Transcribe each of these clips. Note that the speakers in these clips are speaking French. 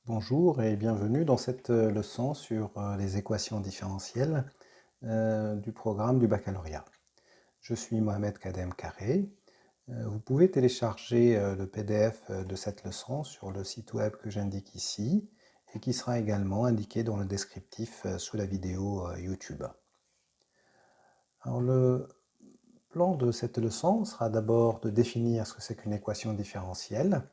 Bonjour et bienvenue dans cette leçon sur les équations différentielles du programme du baccalauréat. Je suis Mohamed Kadem Karé. Vous pouvez télécharger le PDF de cette leçon sur le site web que j'indique ici et qui sera également indiqué dans le descriptif sous la vidéo YouTube. Alors, le plan de cette leçon sera d'abord de définir ce que c'est qu'une équation différentielle.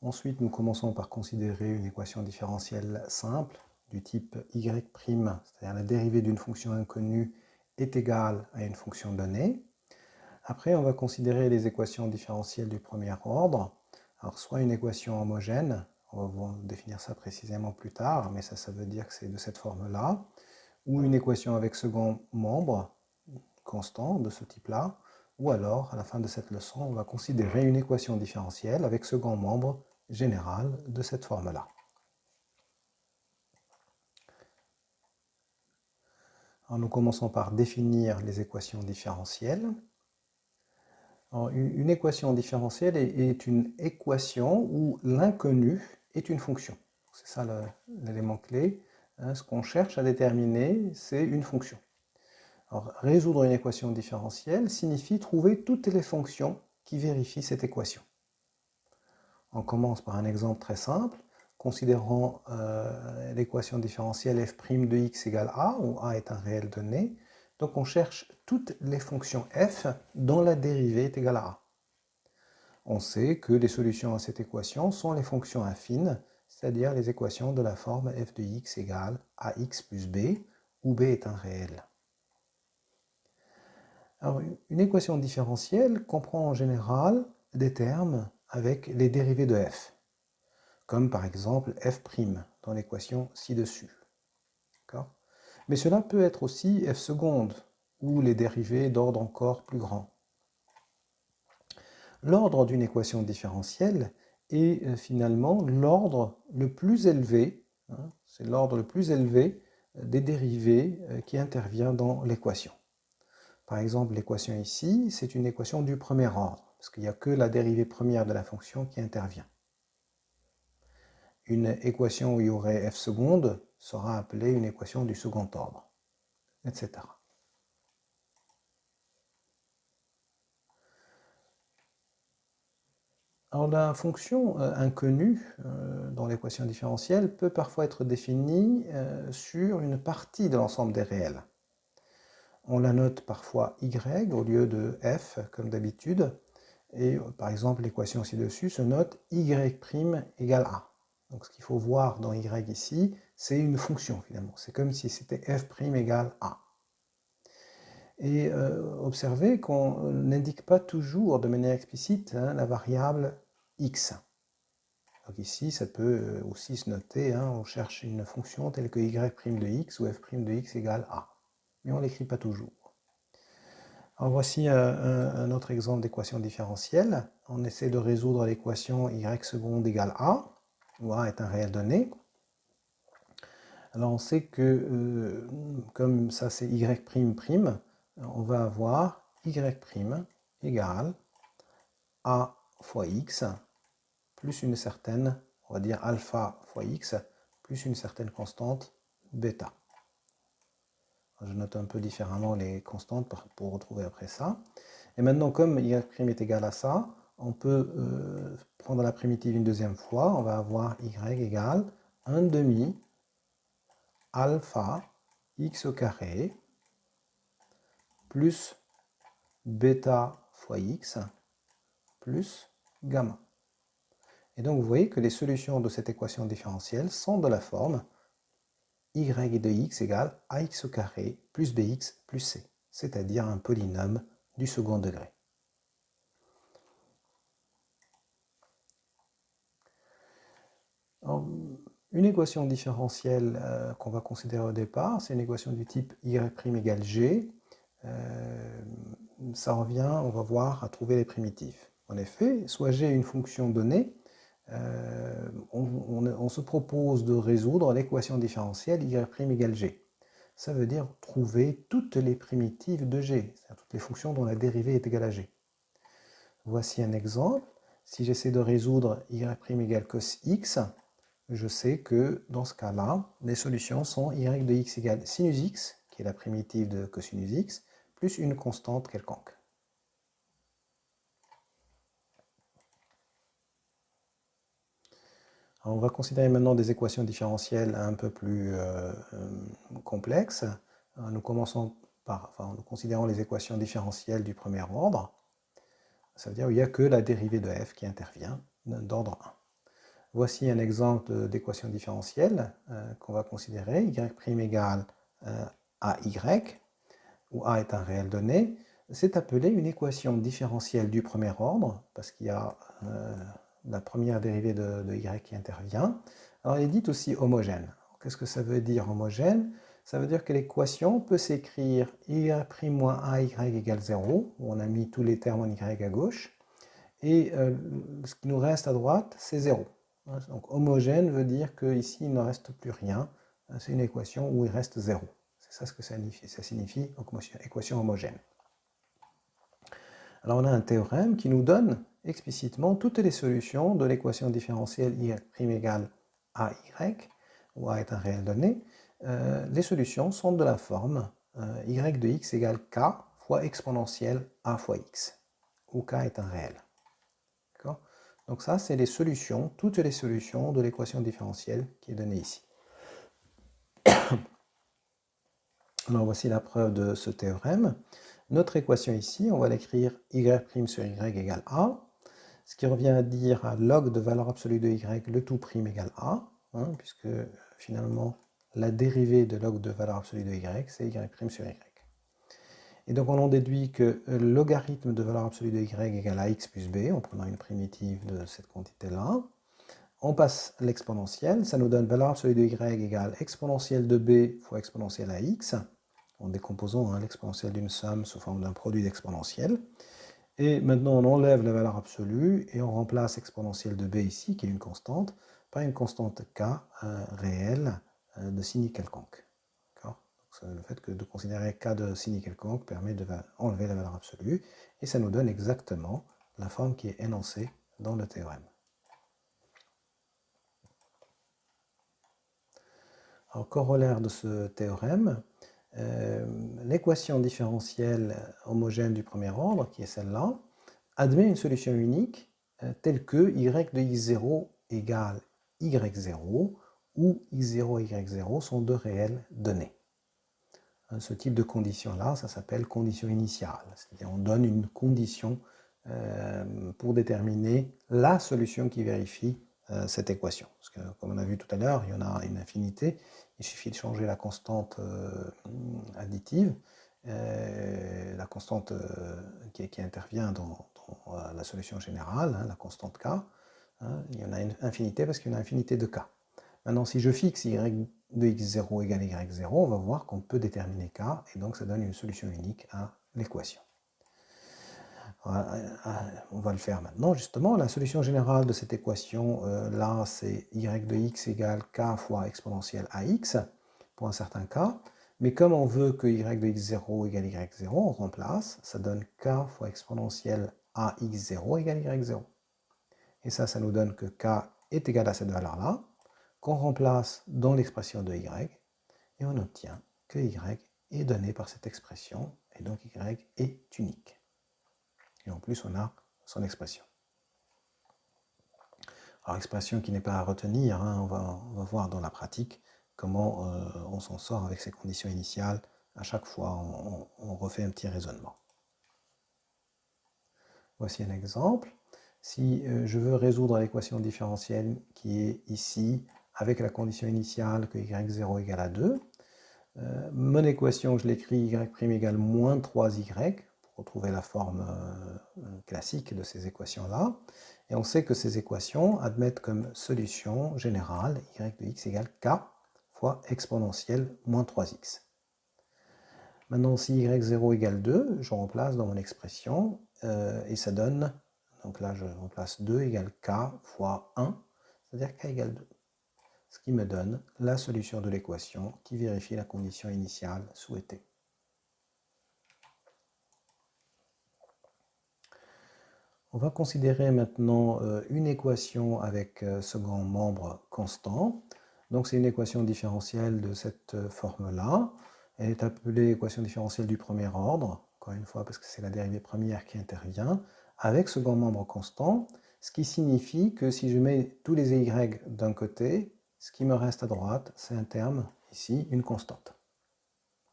Ensuite, nous commençons par considérer une équation différentielle simple du type y', c'est-à-dire la dérivée d'une fonction inconnue est égale à une fonction donnée. Après, on va considérer les équations différentielles du premier ordre. Alors, soit une équation homogène, on va définir ça précisément plus tard, mais ça veut dire que c'est de cette forme-là, ou une équation avec second membre constant de ce type-là, ou alors, à la fin de cette leçon, on va considérer une équation différentielle avec second membre général de cette forme-là. Nous commençons par définir les équations différentielles. Alors, une équation différentielle est une équation où l'inconnu est une fonction. C'est ça l'élément clé. Ce qu'on cherche à déterminer, c'est une fonction. Alors, résoudre une équation différentielle signifie trouver toutes les fonctions qui vérifient cette équation. On commence par un exemple très simple. Considérons l'équation différentielle f' de x égale a, où a est un réel donné. Donc on cherche toutes les fonctions f dont la dérivée est égale à a. On sait que les solutions à cette équation sont les fonctions affines, c'est-à-dire les équations de la forme f de x égale ax plus b, où b est un réel. Alors, une équation différentielle comprend en général des termes avec les dérivées de f, comme par exemple f' dans l'équation ci-dessus. Mais cela peut être aussi f seconde, ou les dérivées d'ordre encore plus grand. L'ordre d'une équation différentielle est finalement l'ordre le plus élevé, c'est l'ordre le plus élevé des dérivées qui intervient dans l'équation. Par exemple, l'équation ici, c'est une équation du premier ordre, parce qu'il n'y a que la dérivée première de la fonction qui intervient. Une équation où il y aurait f seconde sera appelée une équation du second ordre, etc. Alors la fonction inconnue dans l'équation différentielle peut parfois être définie sur une partie de l'ensemble des réels. On la note parfois y au lieu de f comme d'habitude, et par exemple l'équation ci-dessus se note y' égale a. Donc ce qu'il faut voir dans y ici, c'est une fonction finalement. C'est comme si c'était f' égale a. Et observez qu'on n'indique pas toujours de manière explicite la variable x. Donc ici, ça peut aussi se noter, on cherche une fonction telle que y' de x ou f' de x égale a. Mais on ne l'écrit pas toujours. Alors voici un autre exemple d'équation différentielle. On essaie de résoudre l'équation y seconde égale a, où a est un réel donné. Alors on sait que, comme ça c'est y', on va avoir y' égale a fois x plus une certaine, on va dire alpha fois x, plus une certaine constante bêta. Je note un peu différemment les constantes pour retrouver après ça. Et maintenant, comme y' est égal à ça, on peut prendre la primitive une deuxième fois. On va avoir y égale 1 demi alpha x au carré plus bêta fois x plus gamma. Et donc vous voyez que les solutions de cette équation différentielle sont de la forme y de x égale ax au carré plus bx plus c, c'est-à-dire un polynôme du second degré. Alors, une équation différentielle qu'on va considérer au départ, c'est une équation du type y' égale g. Ça revient, on va voir, à trouver les primitifs. En effet, soit g est une fonction donnée, on se propose de résoudre l'équation différentielle y' égale g. Ça veut dire trouver toutes les primitives de g, c'est-à-dire toutes les fonctions dont la dérivée est égale à g. Voici un exemple. Si j'essaie de résoudre y' égale cos x, je sais que dans ce cas-là, les solutions sont y de x égale sinus x, qui est la primitive de cosinus x, plus une constante quelconque. Alors, on va considérer maintenant des équations différentielles un peu plus complexes. Nous commençons nous considérons les équations différentielles du premier ordre. Ça veut dire qu'il n'y a que la dérivée de f qui intervient d'ordre 1. Voici un exemple d'équation différentielle qu'on va considérer. Y' égale AY, où A est un réel donné. C'est appelé une équation différentielle du premier ordre, parce qu'il y a la première dérivée de y qui intervient. Alors elle est dite aussi homogène. Qu'est-ce que ça veut dire homogène? Ça veut dire que l'équation peut s'écrire y' moins AY égale 0, où on a mis tous les termes en y à gauche, et ce qui nous reste à droite, c'est 0. Donc homogène veut dire qu'ici, il ne reste plus rien. C'est une équation où il reste 0. C'est ça ce que ça signifie équation homogène. Alors on a un théorème qui nous donne explicitement toutes les solutions de l'équation différentielle y' égale AY, où A est un réel donné. Les solutions sont de la forme y de x égale k fois exponentielle a fois x, où k est un réel. Donc ça, c'est les solutions, toutes les solutions de l'équation différentielle qui est donnée ici. Alors voici la preuve de ce théorème. Notre équation ici, on va l'écrire y' sur y égale a, ce qui revient à dire à log de valeur absolue de y, le tout prime égale a, puisque finalement la dérivée de log de valeur absolue de y, c'est y' sur y. Et donc on en déduit que le logarithme de valeur absolue de y égale à x plus b, en prenant une primitive de cette quantité-là. On passe l'exponentielle, ça nous donne valeur absolue de y égale exponentielle de b fois exponentielle à x, en décomposant l'exponentielle d'une somme sous forme d'un produit d'exponentielle. Et maintenant on enlève la valeur absolue et on remplace exponentielle de b ici, qui est une constante, par une constante k réelle de signe quelconque. Le fait de considérer k de signe quelconque permet d'enlever la valeur absolue, et ça nous donne exactement la forme qui est énoncée dans le théorème. Alors, corollaire de ce théorème, l'équation différentielle homogène du premier ordre, qui est celle-là, admet une solution unique telle que y de x0 égale y0, où x0 et y0 sont deux réels donnés. Ce type de condition-là, ça s'appelle condition initiale. C'est-à-dire on donne une condition pour déterminer la solution qui vérifie cette équation. Parce que, comme on a vu tout à l'heure, il y en a une infinité. Il suffit de changer la constante additive, la constante qui intervient dans la solution générale, la constante k. Il y en a une infinité parce qu'il y en a une infinité de k. Maintenant, si je fixe y de x0 égale y0, on va voir qu'on peut déterminer k, et donc ça donne une solution unique à l'équation. On va le faire maintenant, justement. La solution générale de cette équation, là, c'est y de x égale k fois exponentielle ax, pour un certain k. Mais comme on veut que y de x0 égale y0, on remplace, ça donne k fois exponentielle ax0 égale y0. Et ça nous donne que k est égal à cette valeur-là, qu'on remplace dans l'expression de y, et on obtient que y est donné par cette expression, et donc y est unique. Et en plus, on a son expression. Alors, expression qui n'est pas à retenir, on va voir dans la pratique comment on s'en sort avec ces conditions initiales. À chaque fois, on refait un petit raisonnement. Voici un exemple. Si je veux résoudre l'équation différentielle qui est ici, avec la condition initiale que y0 égale à 2, mon équation, je l'écris y' égale moins 3y, pour retrouver la forme classique de ces équations-là. Et on sait que ces équations admettent comme solution générale y de x égale k fois exponentielle moins 3x. Maintenant, si y0 égale 2, je remplace dans mon expression, et ça donne, donc là je remplace 2 égale k fois 1, c'est-à-dire k égale 2. Ce qui me donne la solution de l'équation qui vérifie la condition initiale souhaitée. On va considérer maintenant une équation avec second membre constant. Donc c'est une équation différentielle de cette forme-là. Elle est appelée équation différentielle du premier ordre, encore une fois parce que c'est la dérivée première qui intervient, avec second membre constant, ce qui signifie que si je mets tous les y d'un côté, ce qui me reste à droite, c'est un terme, ici, une constante.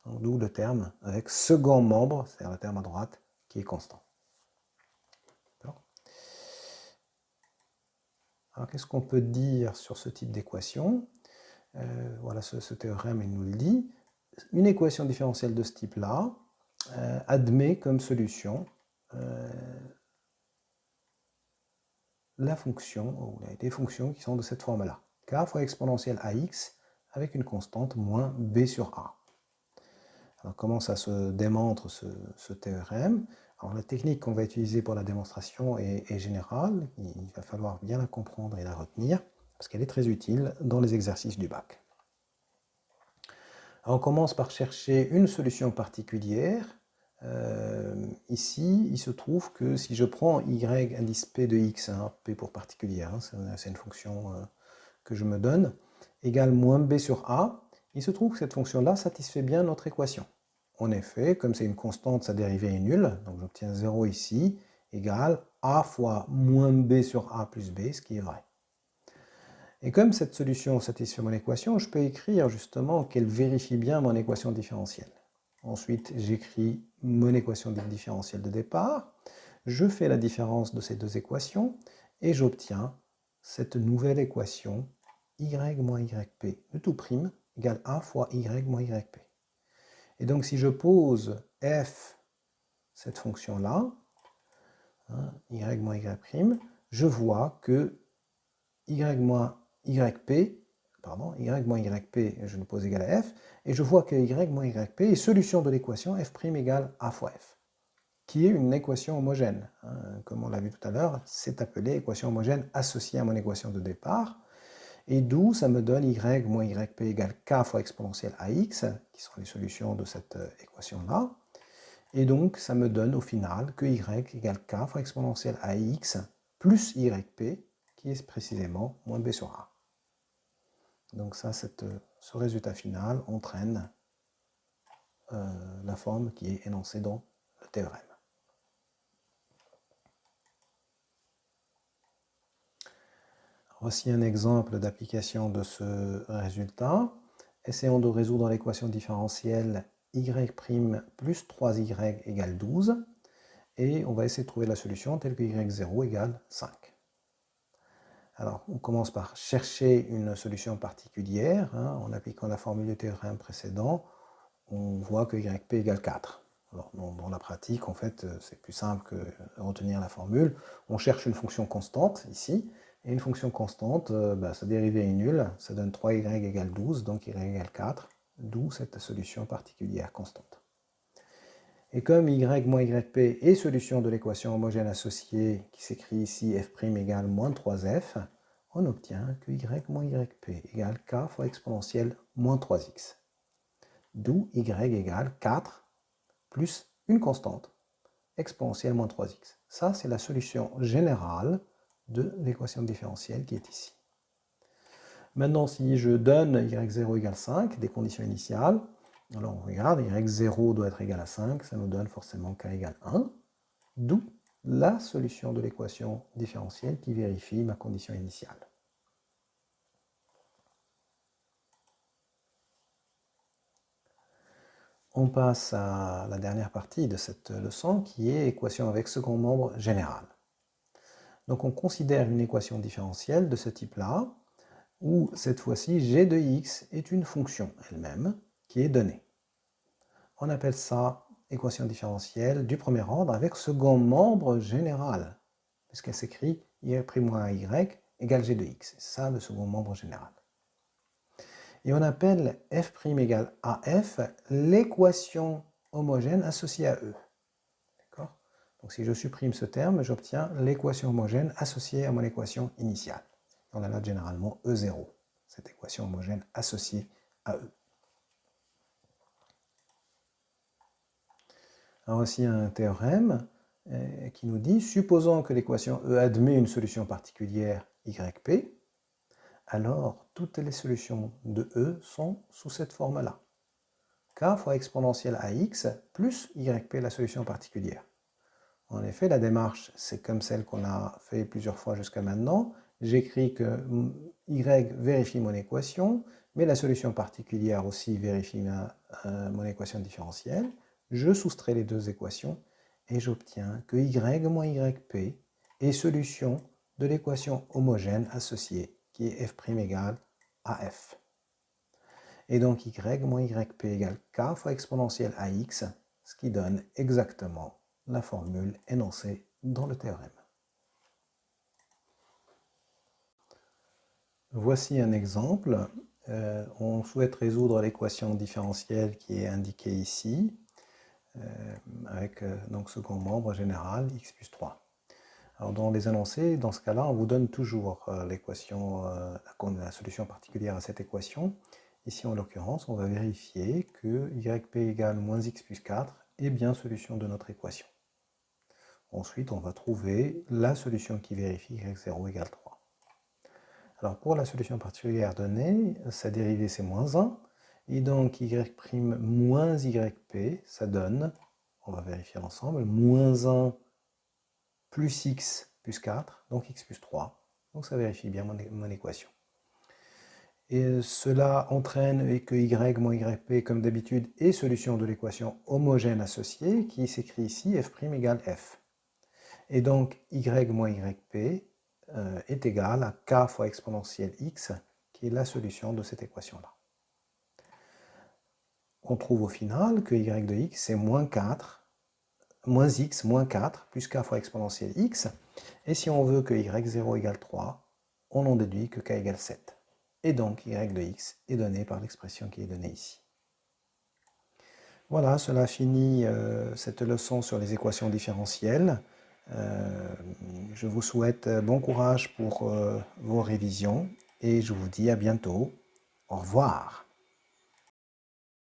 D'où le terme avec second membre, c'est-à-dire le terme à droite, qui est constant. Alors, qu'est-ce qu'on peut dire sur ce type d'équation? Voilà, ce théorème, il nous le dit. Une équation différentielle de ce type-là admet comme solution la fonction, ou des fonctions qui sont de cette forme-là. K fois exponentielle ax avec une constante moins b sur a. Alors, comment ça se démontre ce théorème? Alors, la technique qu'on va utiliser pour la démonstration est générale. Il va falloir bien la comprendre et la retenir, parce qu'elle est très utile dans les exercices du bac. Alors, on commence par chercher une solution particulière. Ici, il se trouve que si je prends y indice p de x, hein, p pour particulière, hein, c'est une fonction que je me donne, égale moins b sur a, il se trouve que cette fonction-là satisfait bien notre équation. En effet, comme c'est une constante, sa dérivée est nulle, donc j'obtiens 0 ici, égale a fois moins b sur a plus b, ce qui est vrai. Et comme cette solution satisfait mon équation, je peux écrire justement qu'elle vérifie bien mon équation différentielle. Ensuite, j'écris mon équation différentielle de départ, je fais la différence de ces deux équations, et j'obtiens cette nouvelle équation y moins yp de tout prime égale a fois y moins yp. Et donc si je pose f, cette fonction-là, hein, y moins y', je vois que y moins yp, pardon, y moins yp, je le pose égal à f, et je vois que y moins yp est solution de l'équation f' égale a fois f, qui est une équation homogène. Hein, comme on l'a vu tout à l'heure, c'est appelé équation homogène associée à mon équation de départ, et d'où ça me donne y moins yp égale k fois exponentielle ax, qui sont les solutions de cette équation-là. Et donc, ça me donne au final que y égale k fois exponentielle ax plus yp, qui est précisément moins b sur a. Donc ça, ce résultat final entraîne la forme qui est énoncée dans le théorème. Voici un exemple d'application de ce résultat. Essayons de résoudre l'équation différentielle y' plus 3y égale 12. Et on va essayer de trouver la solution telle que y0 égale 5. Alors, on commence par chercher une solution particulière. Hein, en appliquant la formule du théorème précédent, on voit que yp égale 4. Alors, dans la pratique, en fait, c'est plus simple que retenir la formule. On cherche une fonction constante, ici, et une fonction constante, sa dérivée est nulle, ça donne 3y égale 12, donc y égale 4, d'où cette solution particulière constante. Et comme y moins yp est solution de l'équation homogène associée qui s'écrit ici f' égale moins 3f, on obtient que y moins yp égale k fois exponentielle moins 3x. D'où y égale 4 plus une constante, exponentielle moins 3x. Ça, c'est la solution générale de l'équation différentielle qui est ici. Maintenant, si je donne y0 égale 5, des conditions initiales, alors on regarde, y0 doit être égal à 5, ça nous donne forcément k égale 1, d'où la solution de l'équation différentielle qui vérifie ma condition initiale. On passe à la dernière partie de cette leçon qui est équation avec second membre général. Donc on considère une équation différentielle de ce type-là, où cette fois-ci g de x est une fonction elle-même qui est donnée. On appelle ça équation différentielle du premier ordre avec second membre général, puisqu'elle s'écrit y' moins y égale g de x. C'est ça le second membre général. Et on appelle f' égale af l'équation homogène associée à E. D'accord ? Donc si je supprime ce terme, j'obtiens l'équation homogène associée à mon équation initiale. On la note généralement E0, cette équation homogène associée à E. Alors voici un théorème qui nous dit, supposons que l'équation E admet une solution particulière YP, alors toutes les solutions de E sont sous cette forme-là. K fois exponentielle AX plus YP, la solution particulière. En effet, la démarche, c'est comme celle qu'on a fait plusieurs fois jusqu'à maintenant. J'écris que Y vérifie mon équation, mais la solution particulière aussi vérifie mon équation différentielle. Je soustrais les deux équations et j'obtiens que Y moins YP est solution de l'équation homogène associée, qui est f' égale à f. Et donc Y moins YP égale K fois exponentielle AX, ce qui donne exactement la formule énoncée dans le théorème. Voici un exemple. On souhaite résoudre l'équation différentielle qui est indiquée ici, avec donc second membre général x plus 3. Alors dans les énoncés, dans ce cas-là, on vous donne toujours l'équation, la solution particulière à cette équation. Ici, en l'occurrence, on va vérifier que yp égale moins x plus 4 est bien solution de notre équation. Ensuite, on va trouver la solution qui vérifie y0 égale 3. Alors pour la solution particulière donnée, sa dérivée c'est moins 1, et donc y' moins yp, ça donne, on va vérifier ensemble, moins 1 plus x plus 4, donc x plus 3. Donc ça vérifie bien mon équation. Et cela entraîne que y moins yp, comme d'habitude, est solution de l'équation homogène associée, qui s'écrit ici f' égale f. Et donc y moins yp est égal à k fois exponentielle x, qui est la solution de cette équation-là. On trouve au final que y de x est moins x moins 4 plus k fois exponentielle x. Et si on veut que y0 égale 3, on en déduit que k égale 7. Et donc y de x est donné par l'expression qui est donnée ici. Voilà, cela finit cette leçon sur les équations différentielles. Je vous souhaite bon courage pour vos révisions et je vous dis à bientôt. Au revoir.